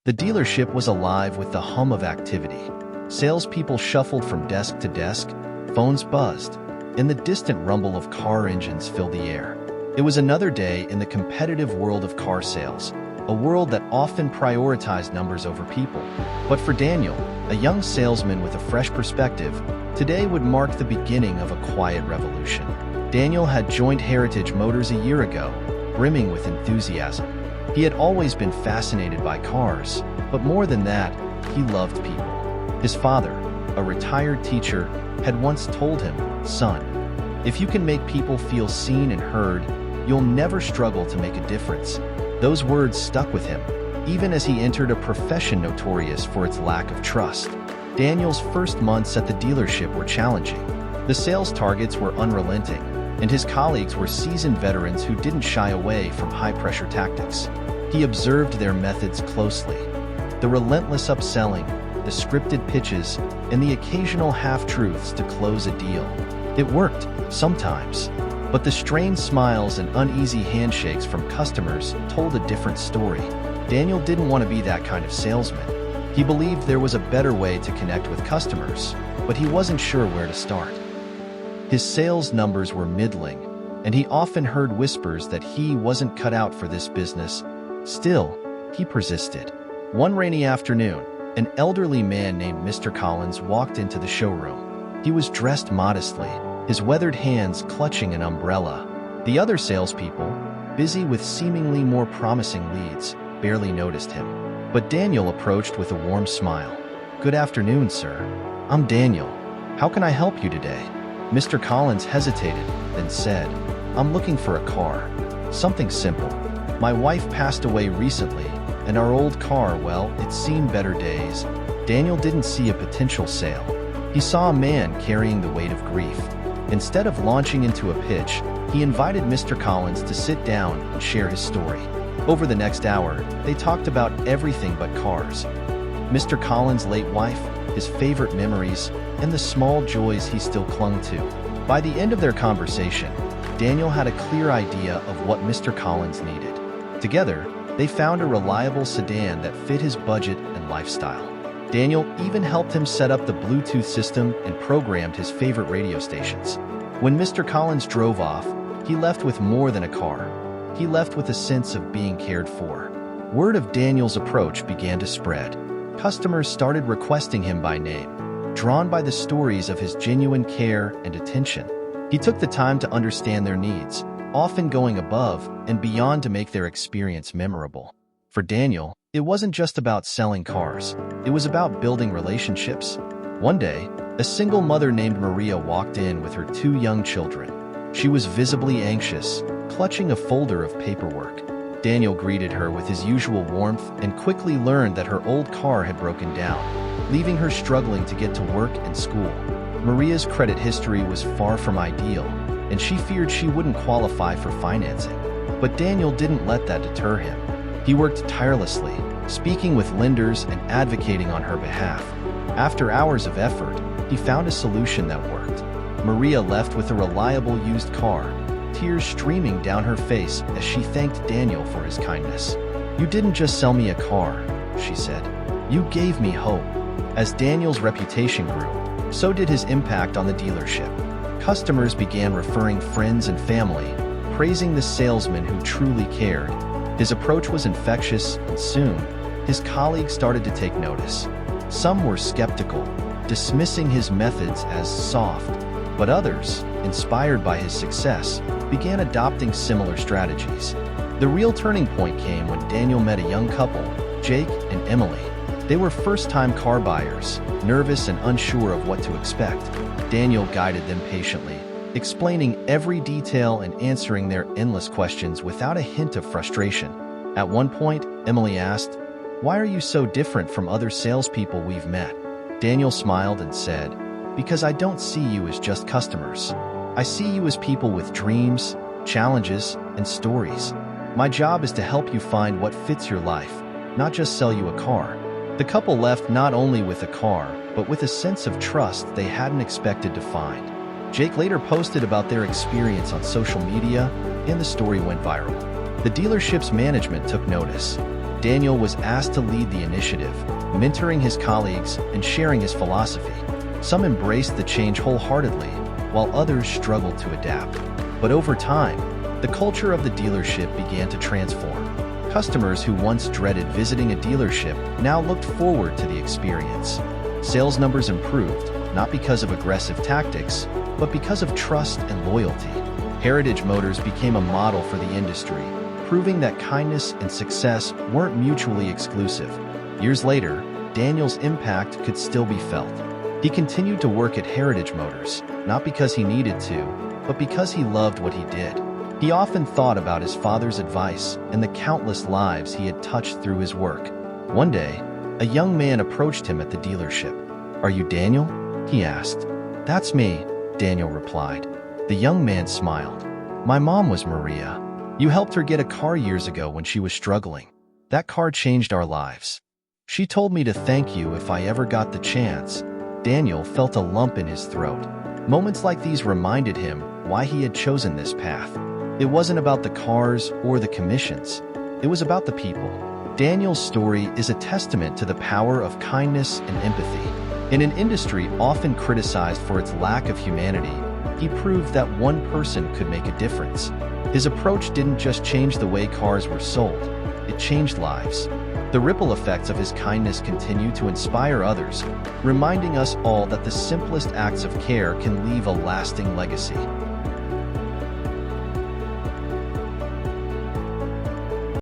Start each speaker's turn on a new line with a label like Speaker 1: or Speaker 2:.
Speaker 1: The dealership was alive with the hum of activity. Salespeople shuffled from desk to desk, phones buzzed, and the distant rumble of car engines filled the air. It was another day in the competitive world of car sales, a world that often prioritized numbers over people. But for Daniel, a young salesman with a fresh perspective, today would mark the beginning of a quiet revolution. Daniel had joined Heritage Motors a year ago, brimming with enthusiasm. He had always been fascinated by cars, but more than that, he loved people. His father, a retired teacher, had once told him, "Son, if you can make people feel seen and heard, you'll never struggle to make a difference." Those words stuck with him, even as he entered a profession notorious for its lack of trust. Daniel's first months at the dealership were challenging. The sales targets were unrelenting, and his colleagues were seasoned veterans who didn't shy away from high-pressure tactics. He observed their methods closely. The relentless upselling, the scripted pitches, and the occasional half-truths to close a deal. It worked, sometimes, but the strained smiles and uneasy handshakes from customers told a different story. Daniel didn't want to be that kind of salesman. He believed there was a better way to connect with customers, but he wasn't sure where to start. His sales numbers were middling, and he often heard whispers that he wasn't cut out for this business. Still, he persisted. One rainy afternoon, an elderly man named Mr. Collins walked into the showroom. He was dressed modestly, his weathered hands clutching an umbrella. The other salespeople, busy with seemingly more promising leads, barely noticed him. But Daniel approached with a warm smile. "Good afternoon, sir. I'm Daniel. How can I help you today?" Mr. Collins hesitated, then said, "I'm looking for a car. Something simple. My wife passed away recently, and our old car, well, it's seen better days." Daniel didn't see a potential sale. He saw a man carrying the weight of grief. Instead of launching into a pitch, he invited Mr. Collins to sit down and share his story. Over the next hour, they talked about everything but cars. Mr. Collins' late wife, his favorite memories, and the small joys he still clung to. By the end of their conversation, Daniel had a clear idea of what Mr. Collins needed. Together, they found a reliable sedan that fit his budget and lifestyle. Daniel even helped him set up the Bluetooth system and programmed his favorite radio stations. When Mr. Collins drove off, he left with more than a car. He left with a sense of being cared for. Word of Daniel's approach began to spread. Customers started requesting him by name, drawn by the stories of his genuine care and attention. He took the time to understand their needs, often going above and beyond to make their experience memorable. For Daniel, it wasn't just about selling cars. It was about building relationships. One day, a single mother named Maria walked in with her 2 young children. She was visibly anxious, clutching a folder of paperwork. Daniel greeted her with his usual warmth and quickly learned that her old car had broken down, leaving her struggling to get to work and school. Maria's credit history was far from ideal, and she feared she wouldn't qualify for financing. But Daniel didn't let that deter him. He worked tirelessly, speaking with lenders and advocating on her behalf. After hours of effort, he found a solution that worked. Maria left with a reliable used car, tears streaming down her face as she thanked Daniel for his kindness. "You didn't just sell me a car," she said. "You gave me hope." As Daniel's reputation grew, so did his impact on the dealership. Customers began referring friends and family, praising the salesman who truly cared. His approach was infectious, and soon, his colleagues started to take notice. Some were skeptical, dismissing his methods as soft, but others, inspired by his success, began adopting similar strategies. The real turning point came when Daniel met a young couple, Jake and Emily. They were first-time car buyers, nervous and unsure of what to expect. Daniel guided them patiently, explaining every detail and answering their endless questions without a hint of frustration. At one point, Emily asked, "Why are you so different from other salespeople we've met?" Daniel smiled and said, "Because I don't see you as just customers. I see you as people with dreams, challenges, and stories. My job is to help you find what fits your life, not just sell you a car." The couple left not only with a car, but with a sense of trust they hadn't expected to find. Jake later posted about their experience on social media, and the story went viral. The dealership's management took notice. Daniel was asked to lead the initiative, mentoring his colleagues and sharing his philosophy. Some embraced the change wholeheartedly, while others struggled to adapt. But over time, the culture of the dealership began to transform. Customers who once dreaded visiting a dealership now looked forward to the experience. Sales numbers improved, not because of aggressive tactics, but because of trust and loyalty. Heritage Motors became a model for the industry, proving that kindness and success weren't mutually exclusive. Years later, Daniel's impact could still be felt. He continued to work at Heritage Motors, not because he needed to, but because he loved what he did. He often thought about his father's advice and the countless lives he had touched through his work. One day, a young man approached him at the dealership. "Are you Daniel?" he asked. "That's me," Daniel replied. The young man smiled. "My mom was Maria. You helped her get a car years ago when she was struggling. That car changed our lives. She told me to thank you if I ever got the chance." Daniel felt a lump in his throat. Moments like these reminded him why he had chosen this path. It wasn't about the cars or the commissions. It was about the people. Daniel's story is a testament to the power of kindness and empathy. In an industry often criticized for its lack of humanity, he proved that one person could make a difference. His approach didn't just change the way cars were sold, it changed lives. The ripple effects of his kindness continue to inspire others, reminding us all that the simplest acts of care can leave a lasting legacy.